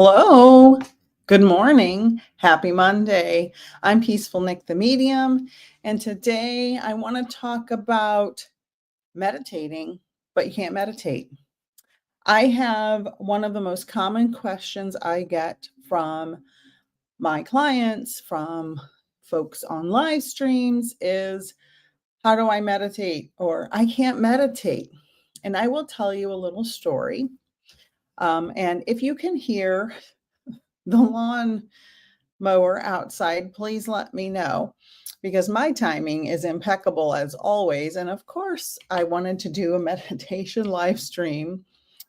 Hello. Good morning. Happy Monday. I'm Peaceful Nik, the medium. And today I want to talk about meditating, but you can't meditate. I have one of the most common questions I get from my clients, from folks on live streams is, how do I meditate? Or I can't meditate. And I will tell you a little story. And if you can hear the lawn mower outside, please let me know because my timing is impeccable as always. And of course, I wanted to do a meditation live stream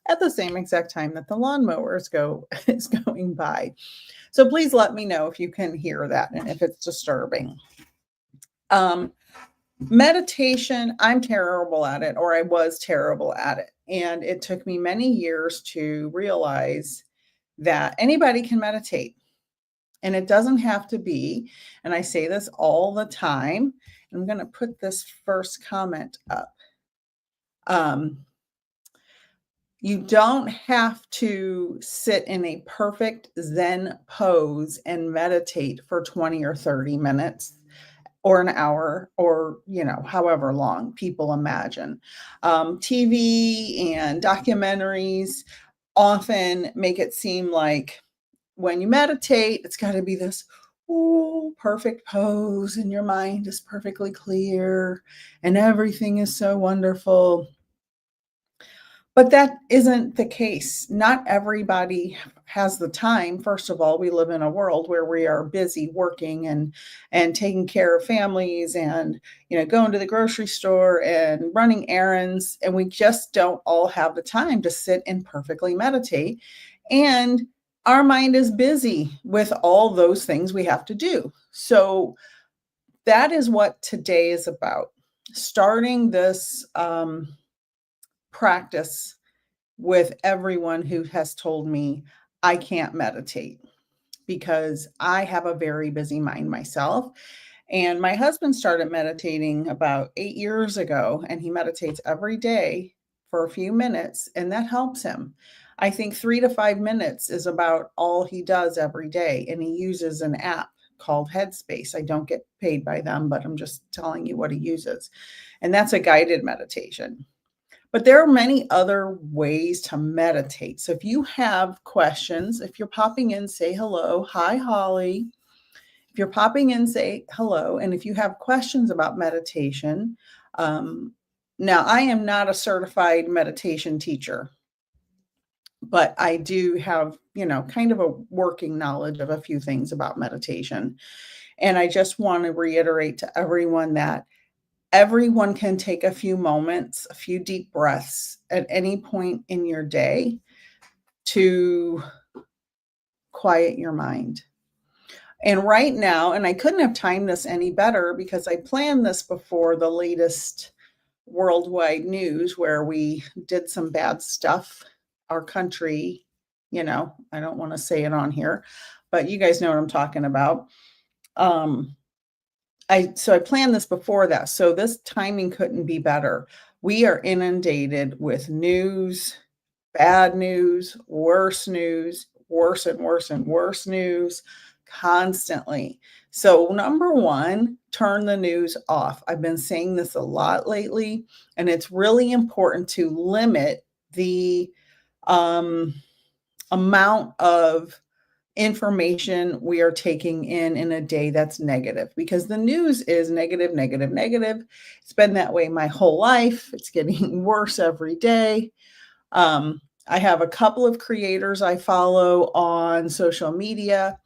at the same exact time that the lawnmower is going by. So please let me know if you can hear that and if it's disturbing. Meditation, I'm terrible at it, or I was terrible at it. And it took me many years to realize that anybody can meditate. And it doesn't have to be, and I say this all the time. I'm going to put this first comment up. You don't have to sit in a perfect Zen pose and meditate for 20 or 30 minutes or an hour or, however long people imagine. TV and documentaries often make it seem like when you meditate, it's got to be this perfect pose and your mind is perfectly clear and everything is so wonderful. But that isn't the case. Not everybody has the time. First of all, we live in a world where we are busy working and taking care of families and going to the grocery store and running errands, and we just don't all have the time to sit and perfectly meditate. And our mind is busy with all those things we have to do. So that is what today is about. Starting this practice with everyone who has told me I can't meditate because I have a very busy mind myself. And my husband started meditating about 8 years ago, and he meditates every day for a few minutes, and that helps him. I think 3 to 5 minutes is about all he does every day, and he uses an app called Headspace. I don't get paid by them, but I'm just telling you what he uses. And that's a guided meditation. But there are many other ways to meditate. So if you have questions, if you're popping in, say hello. Hi, Holly. If you're popping in, say hello. And if you have questions about meditation, now I am not a certified meditation teacher, but I do have, kind of a working knowledge of a few things about meditation. And I just want to reiterate to everyone that everyone can take a few moments, a few deep breaths at any point in your day to quiet your mind. And right now, and I couldn't have timed this any better because I planned this before the latest worldwide news where we did some bad stuff. Our country, I don't want to say it on here, but you guys know what I'm talking about. So I planned this before that. So this timing couldn't be better. We are inundated with news, bad news, worse news, worse and worse and worse news constantly. So number one, turn the news off. I've been saying this a lot lately, and it's really important to limit the amount of information we are taking in a day that's negative, because the news is negative, negative, negative. It's been that way my whole life. It's getting worse every day. I have a couple of creators I follow on social media,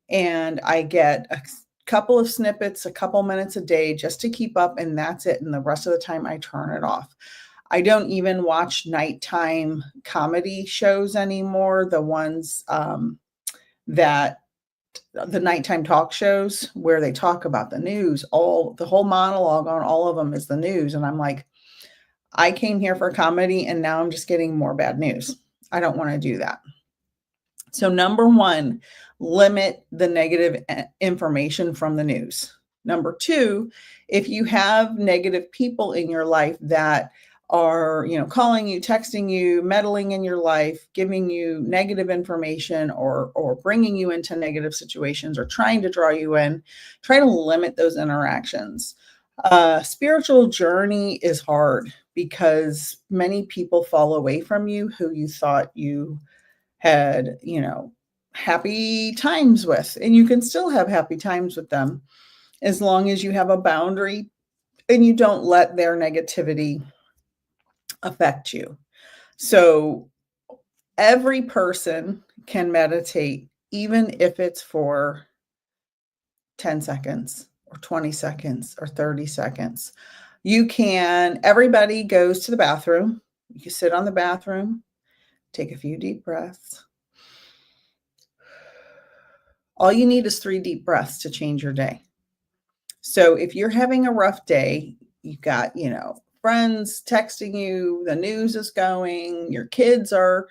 and I get a couple of snippets, a couple minutes a day just to keep up, and that's it. And the rest of the time I turn it off. I don't even watch nighttime comedy shows anymore, the ones that the nighttime talk shows where they talk about the news. The whole monologue on all of them is the news. And I'm like, I came here for comedy and now I'm just getting more bad news. I don't want to do that. So number one, limit the negative information from the news. Number two, if you have negative people in your life that are, calling you, texting you, meddling in your life, giving you negative information, or bringing you into negative situations, or trying to draw you in, try to limit those interactions. Spiritual journey is hard because many people fall away from you who you thought you had, happy times with, and you can still have happy times with them as long as you have a boundary and you don't let their negativity affect you. So every person can meditate, even if it's for 10 seconds or 20 seconds or 30 seconds. Everybody goes to the bathroom. You can sit on the bathroom, take a few deep breaths. All you need is 3 deep breaths to change your day. So if you're having a rough day, you've got, friends texting you, the news is going, your kids are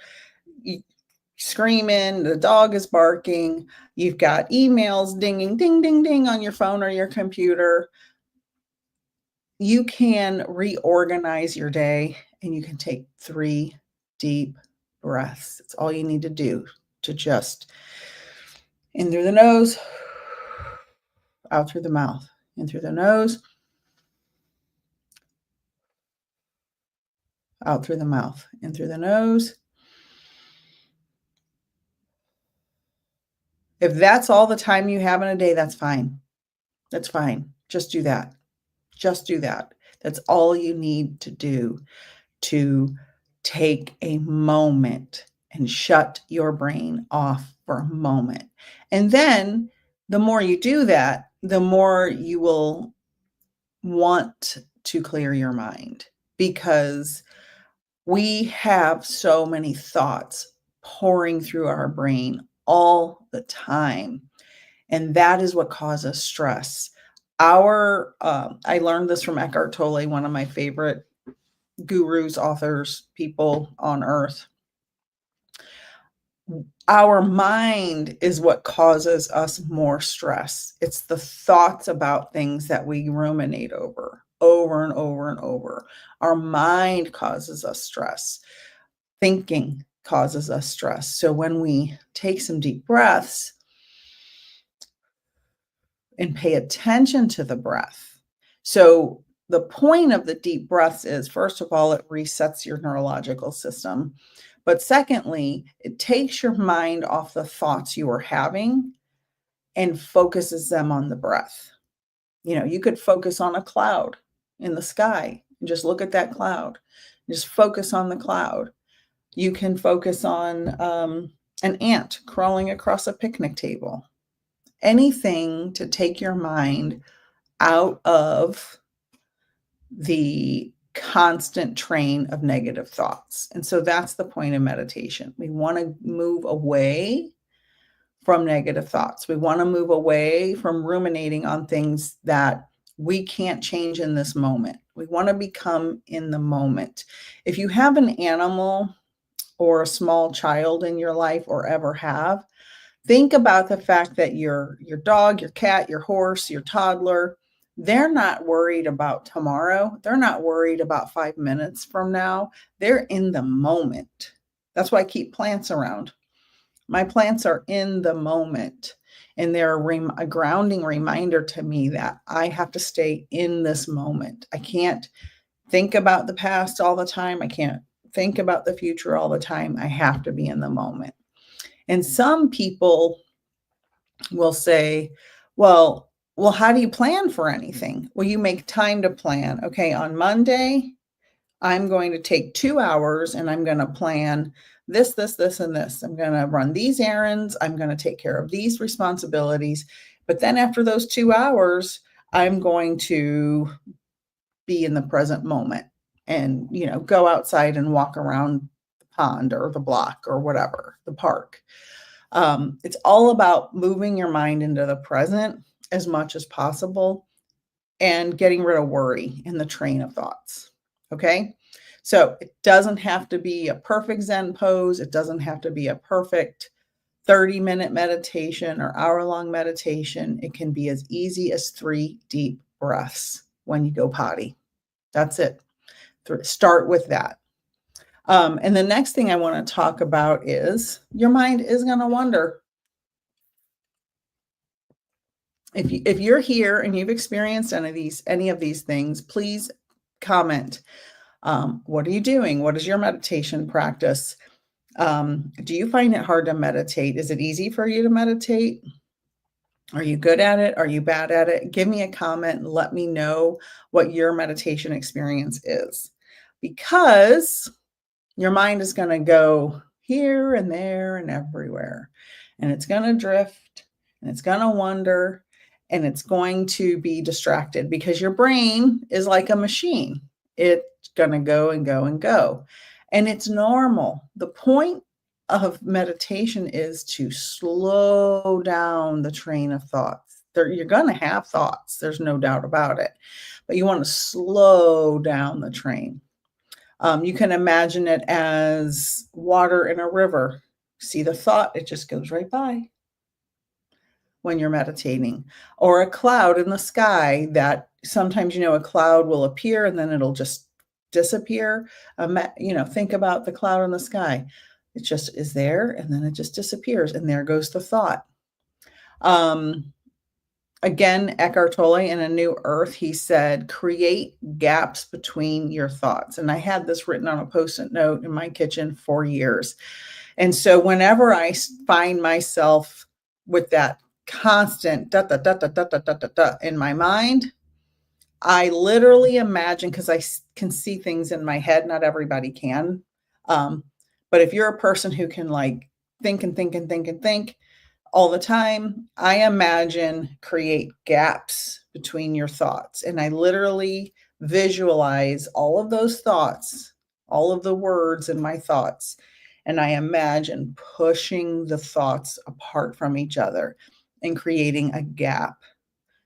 screaming, the dog is barking, you've got emails dinging, ding, ding, ding on your phone or your computer. You can reorganize your day and you can take 3 deep breaths. It's all you need to do to just in through the nose, out through the mouth, in through the nose, out through the mouth, in through the nose. If that's all the time you have in a day, that's fine. That's fine. Just do that. Just do that. That's all you need to do to take a moment and shut your brain off for a moment. And then the more you do that, the more you will want to clear your mind, because we have so many thoughts pouring through our brain all the time. And that is what causes stress. I learned this from Eckhart Tolle, one of my favorite gurus, authors, people on earth. Our mind is what causes us more stress. It's the thoughts about things that we ruminate over and over and over. Our mind causes us stress. Thinking causes us stress. So when we take some deep breaths and pay attention to the breath. So the point of the deep breaths is, first of all, it resets your neurological system. But secondly, it takes your mind off the thoughts you are having and focuses them on the breath. You could focus on a cloud in the sky and just look at that cloud. Just focus on the cloud. You can focus on an ant crawling across a picnic table. Anything to take your mind out of the constant train of negative thoughts. And so that's the point of meditation. We want to move away from negative thoughts. We want to move away from ruminating on things that we can't change in this moment. We want to become in the moment. If you have an animal or a small child in your life, or ever have, think about the fact that your dog, your cat, your horse, your toddler, they're not worried about tomorrow. They're not worried about 5 minutes from now. They're in the moment. That's why I keep plants around. My plants are in the moment, and they're a grounding reminder to me that I have to stay in this moment. I can't think about the past all the time. I can't think about the future all the time. I have to be in the moment. And some people will say, well, how do you plan for anything? Well, you make time to plan. Okay, on Monday, I'm going to take 2 hours and I'm going to plan this, and this. I'm going to run these errands. I'm going to take care of these responsibilities. But then after those 2 hours, I'm going to be in the present moment and, go outside and walk around the pond or the block or whatever, the park. It's all about moving your mind into the present as much as possible and getting rid of worry in the train of thoughts. Okay. So it doesn't have to be a perfect Zen pose. It doesn't have to be a perfect 30-minute meditation or hour-long meditation. It can be as easy as 3 deep breaths when you go potty. That's it. Start with that. And the next thing I want to talk about is your mind is going to wander. If you're here and you've experienced any of these things, please comment. What are you doing? What is your meditation practice? Do you find it hard to meditate? Is it easy for you to meditate? Are you good at it? Are you bad at it? Give me a comment and let me know what your meditation experience is, because your mind is going to go here and there and everywhere, and it's going to drift and it's going to wander and it's going to be distracted because your brain is like a machine. It's going to go and go and go. And it's normal. The point of meditation is to slow down the train of thoughts. You're going to have thoughts. There's no doubt about it. But you want to slow down the train. You can imagine it as water in a river. See the thought, it just goes right by when you're meditating. Or a cloud in the sky that sometimes, a cloud will appear and then it'll just disappear. Think about the cloud in the sky. It just is there and then it just disappears and there goes the thought. Again, Eckhart Tolle in A New Earth, he said, create gaps between your thoughts. And I had this written on a Post-it note in my kitchen for years. And so whenever I find myself with that constant da da da da da da da da in my mind, I literally imagine, because I can see things in my head. Not everybody can. But if you're a person who can think and think and think and think all the time, I imagine create gaps between your thoughts. And I literally visualize all of those thoughts, all of the words in my thoughts. And I imagine pushing the thoughts apart from each other and creating a gap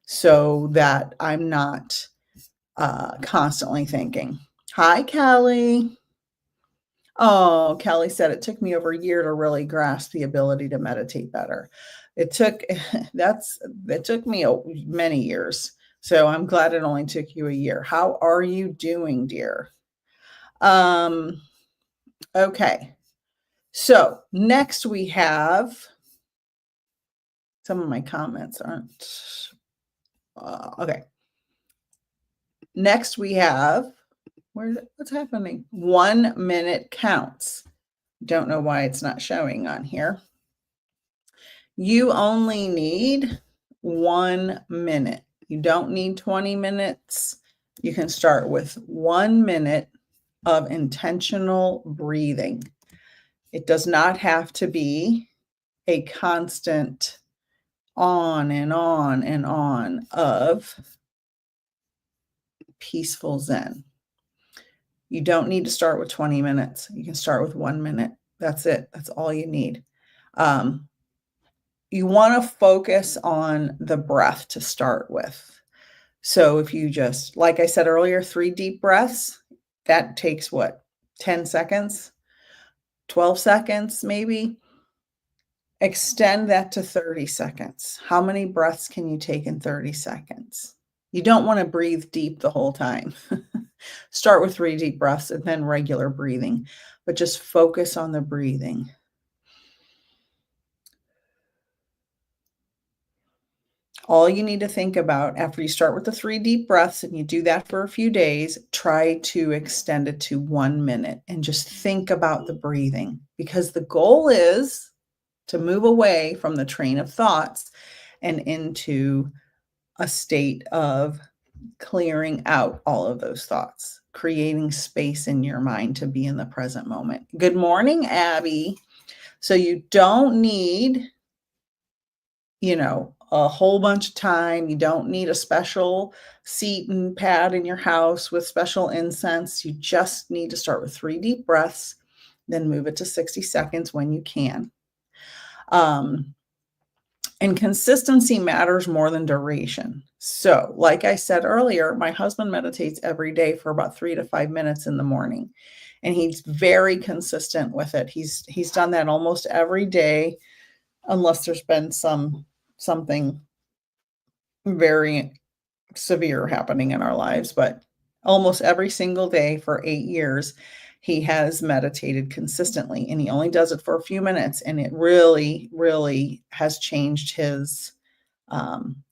so that I'm not constantly thinking. Hi, Kelly. Oh, Kelly said it took me over a year to really grasp the ability to meditate better. It took me many years. So I'm glad it only took you a year. How are you doing, dear? Okay. So next we have, some of my comments aren't, okay. Next we have, what's happening? 1 minute counts. Don't know why it's not showing on here. You only need 1 minute. You don't need 20 minutes. You can start with 1 minute of intentional breathing. It does not have to be a constant on and on and on of peaceful Zen. You don't need to start with 20 minutes. You can start with 1 minute. That's it. That's all you need. You want to focus on the breath to start with. So if you just, like I said earlier, 3 deep breaths, that takes what? 10 seconds, 12 seconds, maybe. Extend that to 30 seconds. How many breaths can you take in 30 seconds? You don't want to breathe deep the whole time. Start with 3 deep breaths and then regular breathing, but just focus on the breathing. All you need to think about after you start with the 3 deep breaths and you do that for a few days, try to extend it to 1 minute and just think about the breathing, because the goal is to move away from the train of thoughts and into a state of clearing out all of those thoughts, creating space in your mind to be in the present moment. Good morning, Abby. So you don't need, a whole bunch of time. You don't need a special seat and pad in your house with special incense. You just need to start with 3 deep breaths, then move it to 60 seconds when you can. And consistency matters more than duration. So, like I said earlier, my husband meditates every day for about 3 to 5 minutes in the morning, and he's very consistent with it. He's done that almost every day, unless there's been something very severe happening in our lives. But almost every single day for 8 years, he has meditated consistently, and he only does it for a few minutes, and it really, really has changed his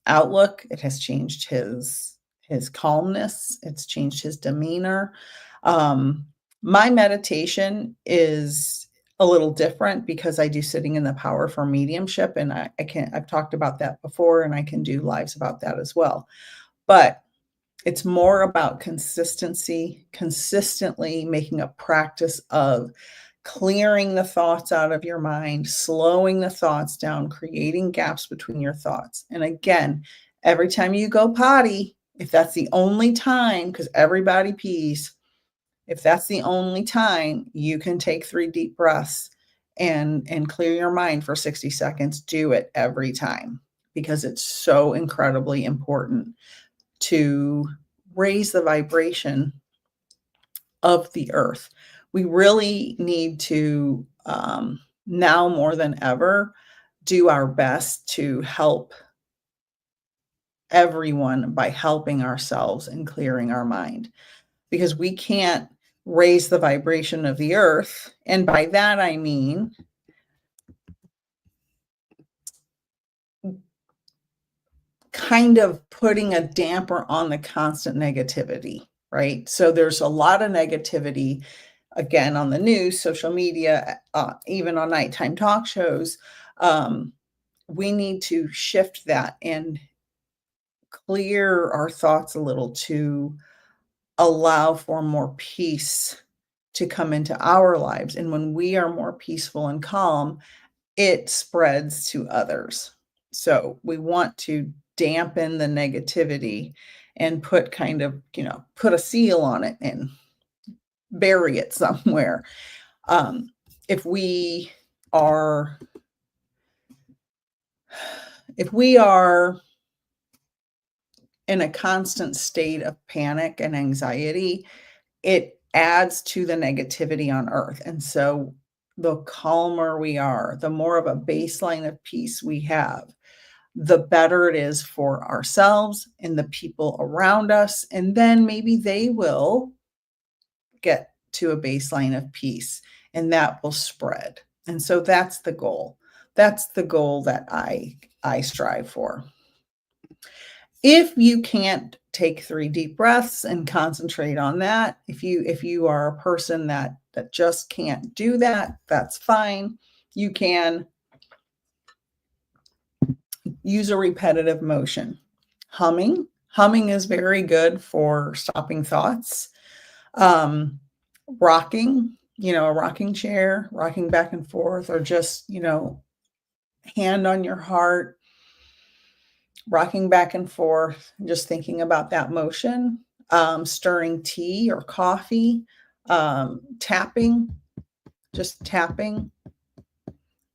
outlook. It has changed his calmness. It's changed his demeanor. Um, my meditation is a little different because I do sitting in the power for mediumship, and I've talked about that before, and I can do lives about that as well. But it's more about consistency, consistently making a practice of clearing the thoughts out of your mind, slowing the thoughts down, creating gaps between your thoughts. And again, every time you go potty, if that's the only time, because everybody pees, if that's the only time, you can take 3 deep breaths and clear your mind for 60 seconds. Do it every time because it's so incredibly important to raise the vibration of the earth. We really need to, now more than ever, do our best to help everyone by helping ourselves and clearing our mind because we can't raise the vibration of the earth. And by that, I mean kind of putting a damper on the constant negativity, right? So there's a lot of negativity, again, on the news, social media, even on nighttime talk shows. We need to shift that and clear our thoughts a little to allow for more peace to come into our lives. And when we are more peaceful and calm, it spreads to others. So we want to dampen the negativity and put kind of, put a seal on it and bury it somewhere. If we are if we are in a constant state of panic and anxiety, it adds to the negativity on earth. And so the calmer we are, the more of a baseline of peace we have, the better it is for ourselves and the people around us. And then maybe they will get to a baseline of peace and that will spread. And so that's the goal. That's the goal that I strive for. If you can't take 3 deep breaths and concentrate on that, if you are a person that just can't do that, that's fine. You can use a repetitive motion. Humming is very good for stopping thoughts. Rocking, a rocking chair, rocking back and forth, or just, hand on your heart, rocking back and forth, just thinking about that motion, stirring tea or coffee, tapping, just tapping,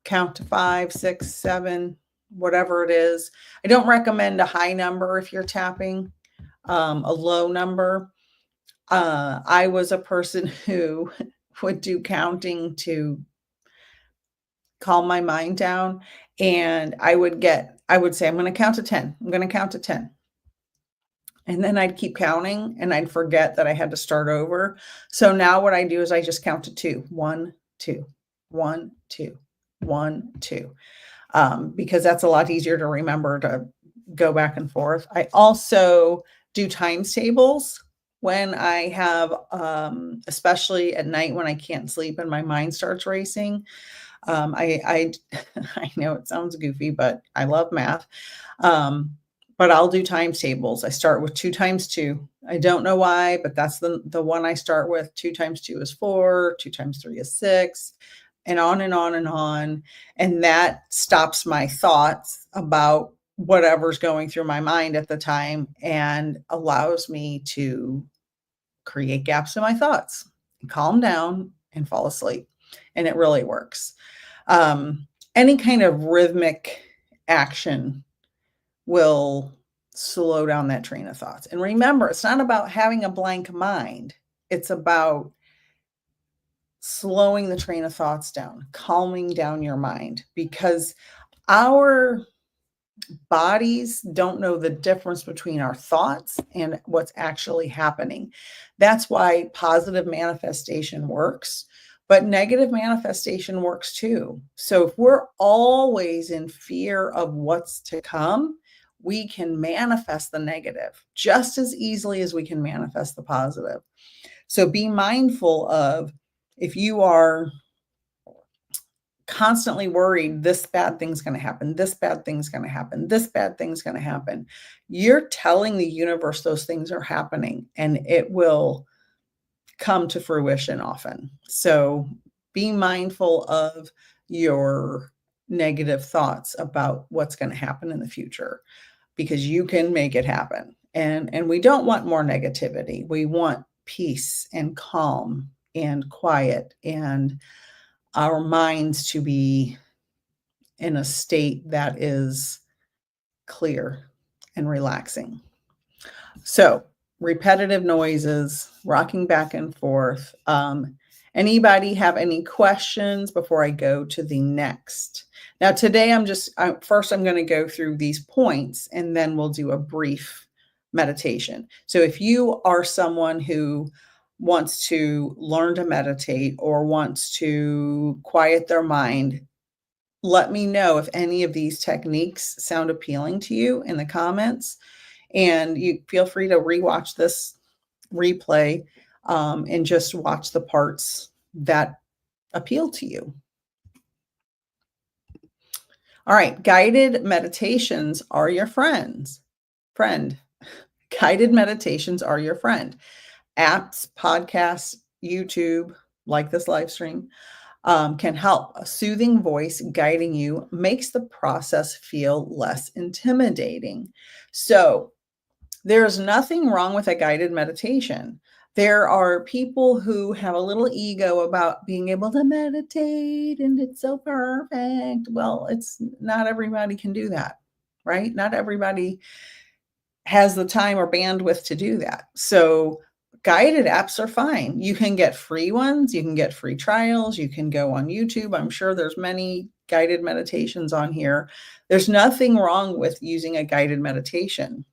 count to 5, 6, 7, whatever it is. I don't recommend a high number if you're tapping, a low number. I was a person who would do counting to calm my mind down. And I would say, I'm going to count to 10. I'm going to count to 10. And then I'd keep counting and I'd forget that I had to start over. So now what I do is I just count to 2. 1, 2, 1, 2, 1, 2. Because that's a lot easier to remember to go back and forth. I also do times tables when I have, especially at night when I can't sleep and my mind starts racing. I I know it sounds goofy, but I love math. But I'll do times tables. I start with 2 times 2. I don't know why, but that's the one I start with. 2 times 2 is 4, 2 times 3 is 6, and on and on and on. And that stops my thoughts about whatever's going through my mind at the time and allows me to create gaps in my thoughts, calm down, and fall asleep. And it really works. Any kind of rhythmic action will slow down that train of thoughts. And remember, it's not about having a blank mind. It's about slowing the train of thoughts down, calming down your mind, because our bodies don't know the difference between our thoughts and what's actually happening. That's why positive manifestation works, but negative manifestation works too. So if we're always in fear of what's to come, we can manifest the negative just as easily as we can manifest the positive. So be mindful of, if you are constantly worried this bad thing's going to happen, this bad thing's going to happen, this bad thing's going to happen, you're telling the universe those things are happening, and it will come to fruition often. So be mindful of your negative thoughts about what's going to happen in the future, because you can make it happen. And we don't want more negativity. We want peace and calm and quiet, and our minds to be in a state that is clear and relaxing. So repetitive noises, rocking back and forth. Anybody have any questions before I go to the next? Now, today first I'm going to go through these points, and then we'll do a brief meditation. So if you are someone who wants to learn to meditate or wants to quiet their mind, let me know if any of these techniques sound appealing to you in the comments. And you feel free to rewatch this replay and just watch the parts that appeal to you. All right, guided meditations are your friend. Guided meditations are your friend. Apps, podcasts, YouTube, like this live stream, can help. A soothing voice guiding you makes the process feel less intimidating. So there's nothing wrong with a guided meditation. There are people who have a little ego about being able to meditate and it's so perfect. Well, it's not everybody can do that, right? Not everybody has the time or bandwidth to do that. So guided apps are fine. You can get free ones. You can get free trials. You can go on YouTube. I'm sure there's many guided meditations on here. There's nothing wrong with using a guided meditation.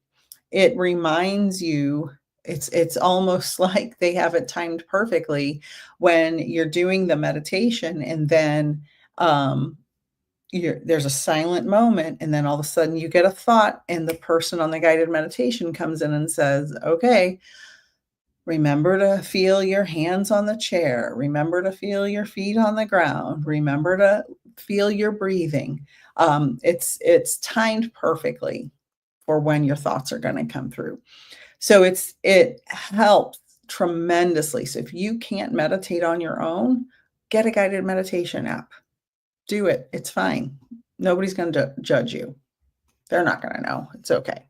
It reminds you, it's almost like they have it timed perfectly when you're doing the meditation, and then there's a silent moment, and then all of a sudden you get a thought, and the person on the guided meditation comes in and says, okay, remember to feel your hands on the chair. Remember to feel your feet on the ground. Remember to feel your breathing. It's timed perfectly for when your thoughts are going to come through. So it helps tremendously. So if you can't meditate on your own, get a guided meditation app. Do it. It's fine. Nobody's going to judge you. They're not going to know. It's okay.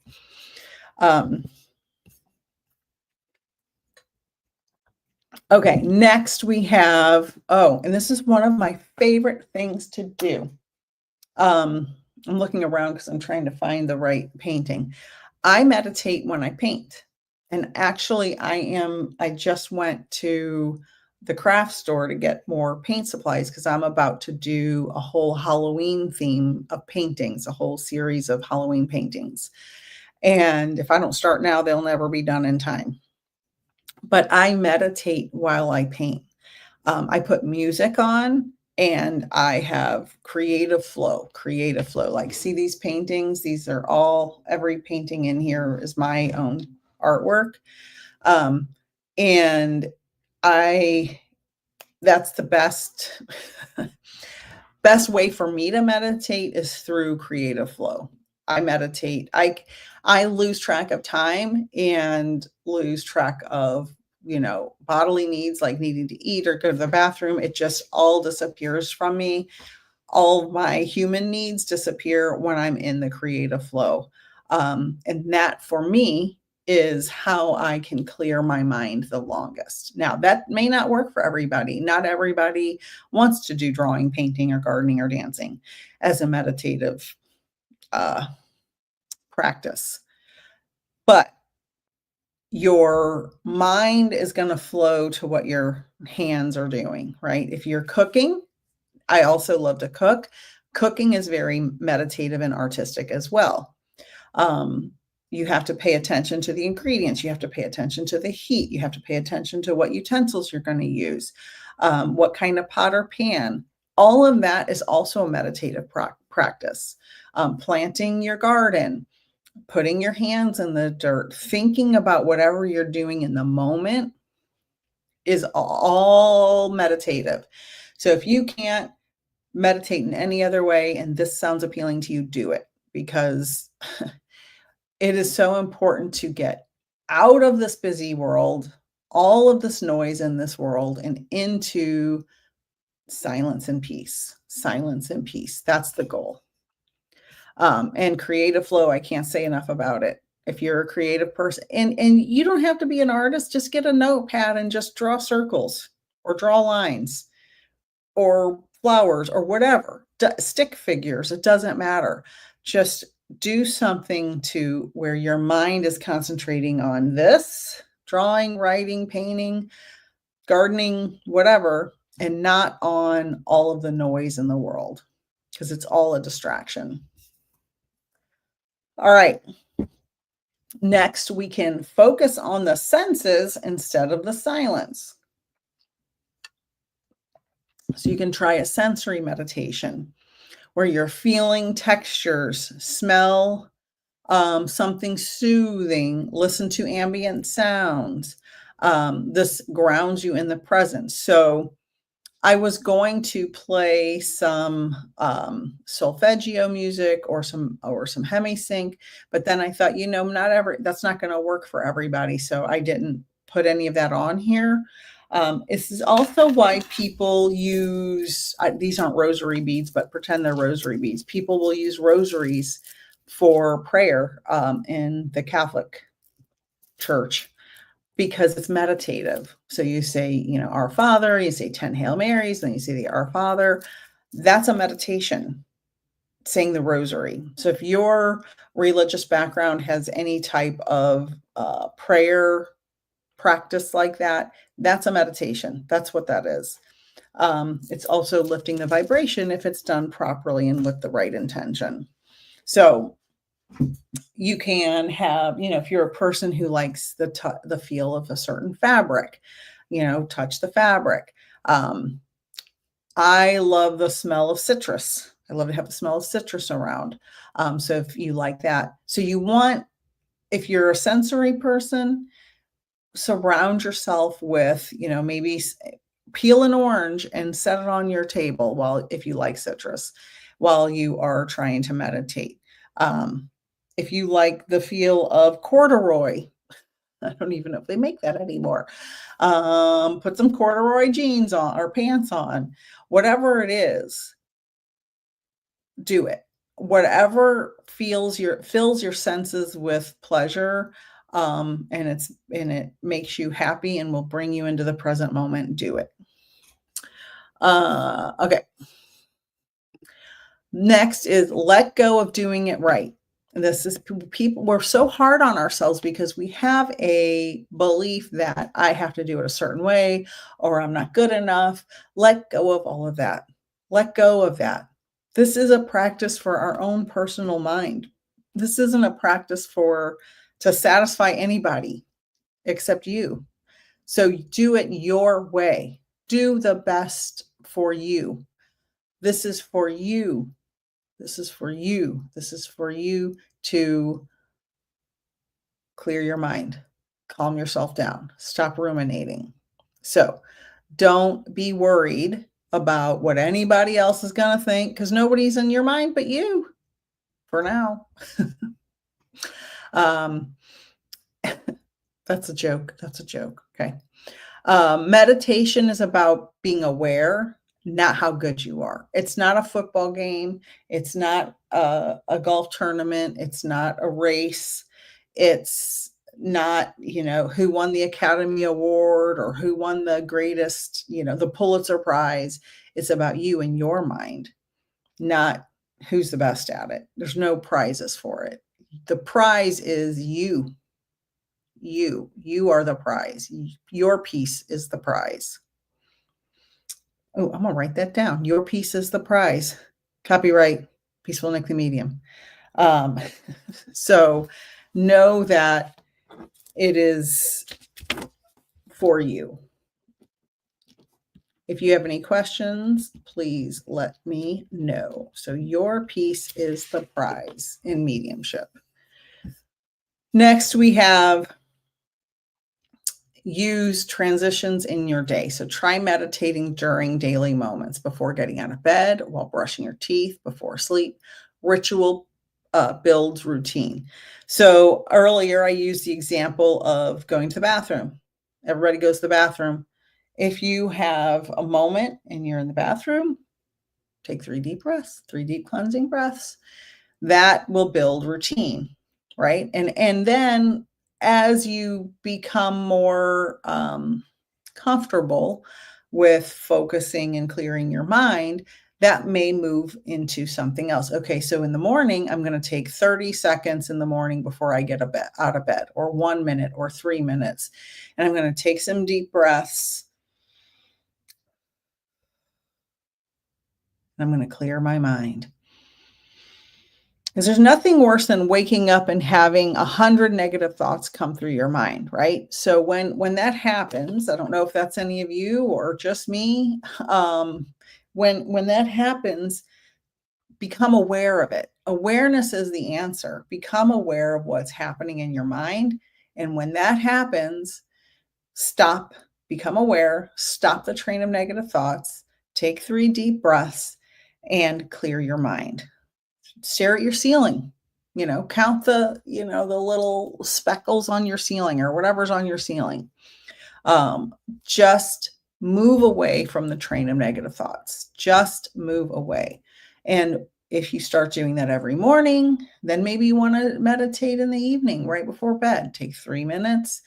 Okay, next we have, and this is one of my favorite things to do. I'm looking around because I'm trying to find the right painting. I meditate when I paint. And actually, I just went to the craft store to get more paint supplies because I'm about to do a whole Halloween theme of paintings, a whole series of Halloween paintings. And if I don't start now, they'll never be done in time. But I meditate while I paint. I put music on, and I have creative flow. Like, see these paintings? These are every painting in here is my own artwork. And that's the best way for me to meditate is through creative flow. I meditate. I lose track of time and lose track of, bodily needs like needing to eat or go to the bathroom. It just all disappears from me. All my human needs disappear when I'm in the creative flow. And that for me is how I can clear my mind the longest. Now, that may not work for everybody. Not everybody wants to do drawing, painting, or gardening or dancing as a meditative practice. But your mind is going to flow to what your hands are doing, right? If you're cooking, I also love to cook. Cooking is very meditative and artistic as well. Um, you have to pay attention to the ingredients. You have to pay attention to the heat. You have to pay attention to what utensils you're going to use, what kind of pot or pan. All of that is also a meditative practice. Planting your garden, putting your hands in the dirt, thinking about whatever you're doing in the moment is all meditative. So if you can't meditate in any other way and this sounds appealing to you, do it, because it is so important to get out of this busy world, all of this noise in this world, and into silence and peace. Silence and peace. That's the goal. And creative flow, I can't say enough about it. If you're a creative person, and you don't have to be an artist, just get a notepad and just draw circles or draw lines or flowers or whatever, stick figures, it doesn't matter. Just do something to where your mind is concentrating on this, drawing, writing, painting, gardening, whatever, and not on all of the noise in the world, because it's all a distraction. All right. Next, we can focus on the senses instead of the silence. So you can try a sensory meditation where you're feeling textures, smell something soothing, listen to ambient sounds. This grounds you in the present. So I was going to play some solfeggio music or some hemi-sync, but then I thought, that's not going to work for everybody, so I didn't put any of that on here. This is also why people use these aren't rosary beads, but pretend they're rosary beads. People will use rosaries for prayer in the Catholic Church, because it's meditative. So you say, Our Father, you say 10 Hail Marys, then you say the Our Father. That's a meditation, saying the rosary. So if your religious background has any type of prayer practice like that, that's a meditation. That's what that is. It's also lifting the vibration if it's done properly and with the right intention. So you can have, if you're a person who likes the feel of a certain fabric, touch the fabric. I love the smell of citrus. I love to have the smell of citrus around. So if you like that, if you're a sensory person, surround yourself with, maybe peel an orange and set it on your table if you like citrus, while you are trying to meditate. If you like the feel of corduroy, I don't even know if they make that anymore. Put some corduroy jeans on or pants on, whatever it is, do it. Whatever fills your senses with pleasure, and it makes you happy and will bring you into the present moment, do it. Okay. Next is let go of doing it right. This is people, we're so hard on ourselves because we have a belief that I have to do it a certain way or I'm not good enough. Let go of all of that. Let go of that. This is a practice for our own personal mind. This isn't a practice to satisfy anybody except you. So do it your way. Do the best for you. This is for you. This is for you. This is for you to clear your mind, calm yourself down, stop ruminating. So don't be worried about what anybody else is going to think, because nobody's in your mind but you for now. That's a joke. That's a joke. Okay. Meditation is about being aware, not how good you are. It's not a football game. It's not a golf tournament. It's not a race. It's not, who won the Academy Award or who won the greatest, the Pulitzer Prize. It's about you and your mind, not who's the best at it. There's no prizes for it. The prize is you. You are the prize. Your peace is the prize. Oh, I'm going to write that down. Your peace is the prize. Copyright Peaceful Nik the Medium. Um, so know that it is for you. If you have any questions, please let me know. So your piece is the prize in mediumship. Next, we have use transitions in your day. So try meditating during daily moments, before getting out of bed, while brushing your teeth, before sleep. Ritual builds routine. So earlier I used the example of going to the bathroom. Everybody goes to the bathroom. If you have a moment and you're in the bathroom, take 3 deep breaths, 3 deep cleansing breaths. That will build routine, right? And then as you become more comfortable with focusing and clearing your mind, that may move into something else. Okay, so in the morning, I'm going to take 30 seconds in the morning before I get out of bed, or 1 minute or 3 minutes. And I'm going to take some deep breaths. I'm going to clear my mind. Because there's nothing worse than waking up and having 100 negative thoughts come through your mind, right? So when that happens, I don't know if that's any of you or just me. When that happens, become aware of it. Awareness is the answer. Become aware of what's happening in your mind. And when that happens, stop, become aware, stop the train of negative thoughts, take 3 deep breaths, and clear your mind. Stare at your ceiling, count the little speckles on your ceiling or whatever's on your ceiling. Just move away from the train of negative thoughts. Just move away. And if you start doing that every morning, then maybe you want to meditate in the evening right before bed. Take 3 minutes,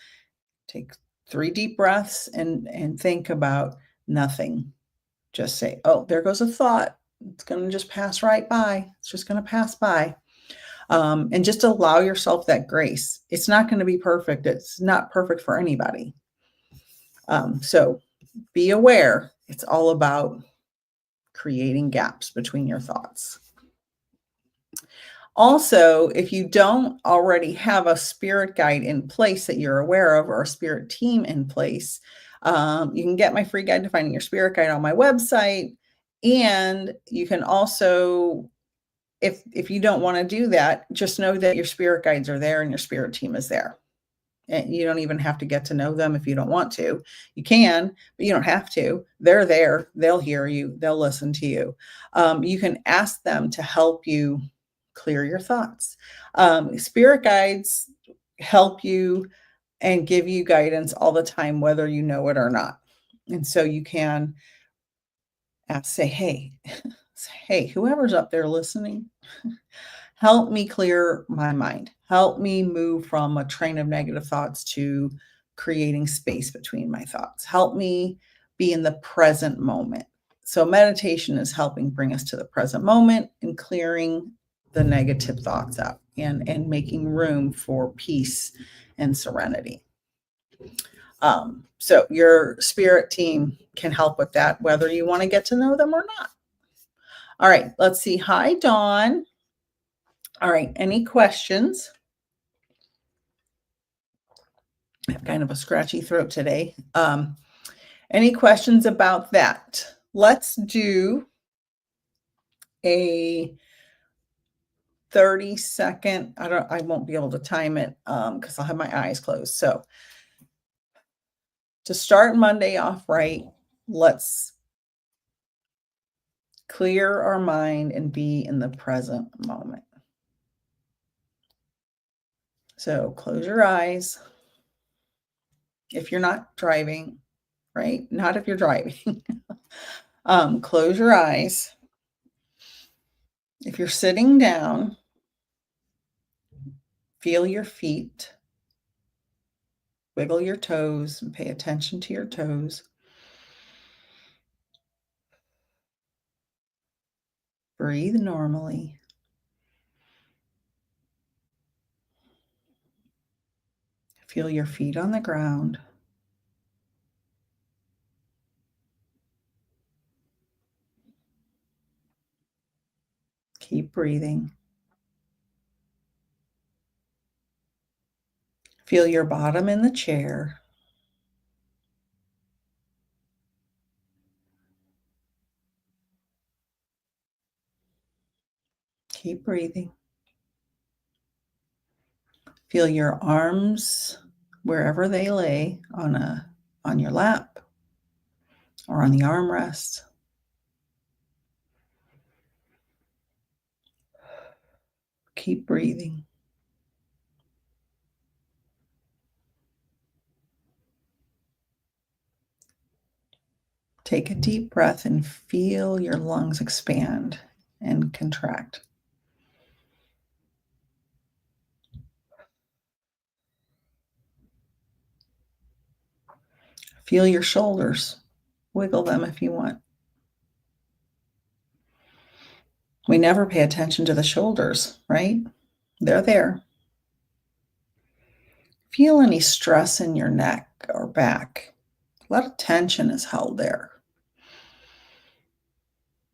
take 3 deep breaths, and think about nothing. Just say, oh, there goes a thought. It's going to just pass right by. It's just going to pass by. And just allow yourself that grace. It's not going to be perfect. It's not perfect for anybody. So be aware. It's all about creating gaps between your thoughts. Also, if you don't already have a spirit guide in place that you're aware of, or a spirit team in place, you can get my free guide to finding your spirit guide on my website. And you can also, if you don't want to do that, just know that your spirit guides are there and your spirit team is there. And you don't even have to get to know them if you don't want to. You can, but you don't have to. They're there. They'll hear you. They'll listen to you. You can ask them to help you clear your thoughts. Spirit guides help you and give you guidance all the time, whether you know it or not. And so you can say, hey, whoever's up there listening, help me clear my mind. Help me move from a train of negative thoughts to creating space between my thoughts. Help me be in the present moment. So meditation is helping bring us to the present moment and clearing the negative thoughts out and making room for peace and serenity. So your spirit team can help with that, whether you want to get to know them or not. All right, let's see. Hi, Dawn. All right, any questions? I have kind of a scratchy throat today. Any questions about that? Let's do a 30-second. I won't be able to time it because I'll have my eyes closed. So to start Monday off right, let's clear our mind and be in the present moment. So close your eyes. If you're not driving, right? Not if you're driving. Close your eyes. If you're sitting down, feel your feet. Wiggle your toes and pay attention to your toes. Breathe normally. Feel your feet on the ground. Keep breathing. Feel your bottom in the chair. Keep breathing. Feel your arms wherever they lay on your lap or on the armrest. Keep breathing. Take a deep breath and feel your lungs expand and contract. Feel your shoulders. Wiggle them if you want. We never pay attention to the shoulders, right? They're there. Feel any stress in your neck or back. A lot of tension is held there.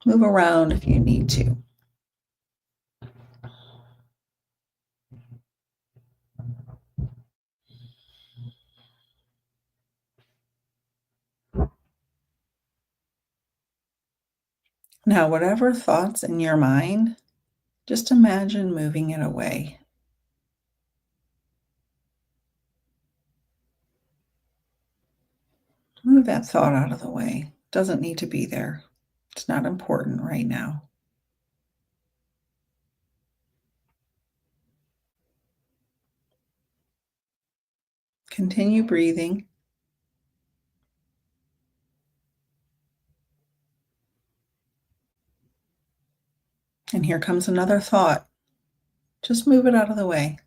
Move around if you need to. Now, whatever thoughts in your mind, just imagine moving it away. Move that thought out of the way. It doesn't need to be there. It's not important right now. Continue breathing. And here comes another thought. Just move it out of the way.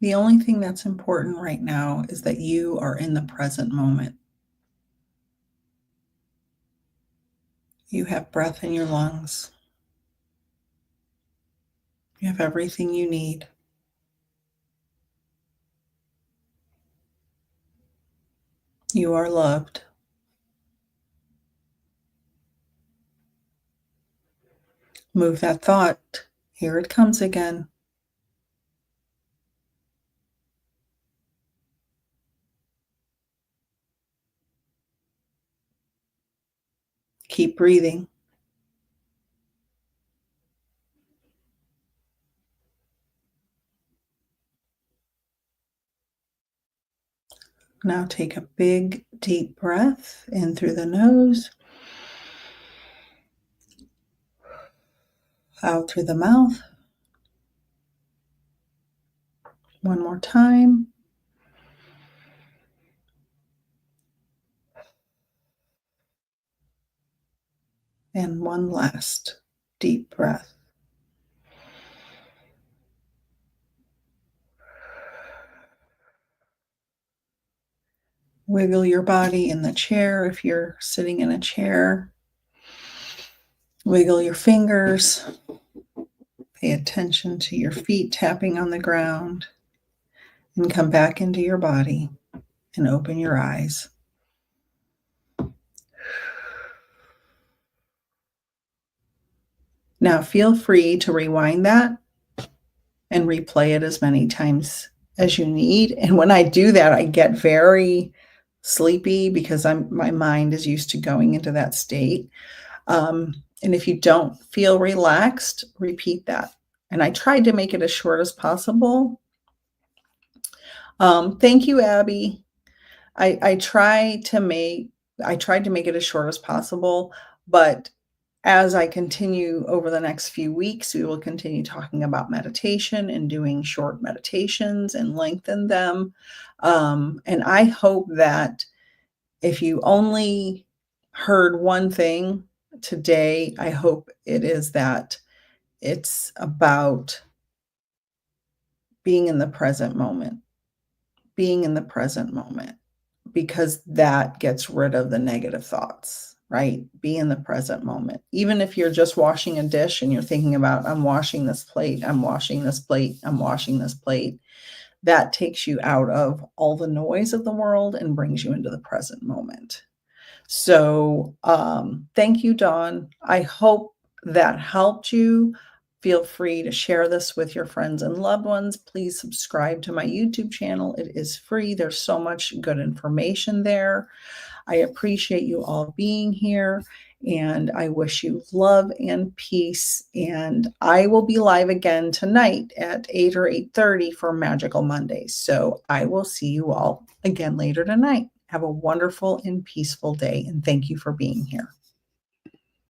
The only thing that's important right now is that you are in the present moment. You have breath in your lungs. You have everything you need. You are loved. Move that thought. Here it comes again. Keep breathing. Now take a big, deep breath in through the nose, out through the mouth. One more time. And one last deep breath. Wiggle your body in the chair if you're sitting in a chair. Wiggle your fingers. Pay attention to your feet tapping on the ground. And come back into your body and open your eyes. Now feel free to rewind that and replay it as many times as you need. And when I do that, I get very sleepy because my mind is used to going into that state. And if you don't feel relaxed, repeat that. And I tried to make it as short as possible. Thank you, Abby. I tried to make it as short as possible, but as I continue over the next few weeks, we will continue talking about meditation and doing short meditations and lengthen them. And I hope that if you only heard one thing today, I hope it is that it's about being in the present moment, because that gets rid of the negative thoughts, right? Be in the present moment. Even if you're just washing a dish and you're thinking about, I'm washing this plate, I'm washing this plate, I'm washing this plate. that takes you out of all the noise of the world and brings you into the present moment. So, thank you, Dawn. I hope that helped you. Feel free to share this with your friends and loved ones. Please subscribe to my YouTube channel. It is free. There's so much good information there. I appreciate you all being here, and I wish you love and peace. And I will be live again tonight at 8 or 8:30 for Magical Mondays. So I will see you all again later tonight. Have a wonderful and peaceful day, and thank you for being here.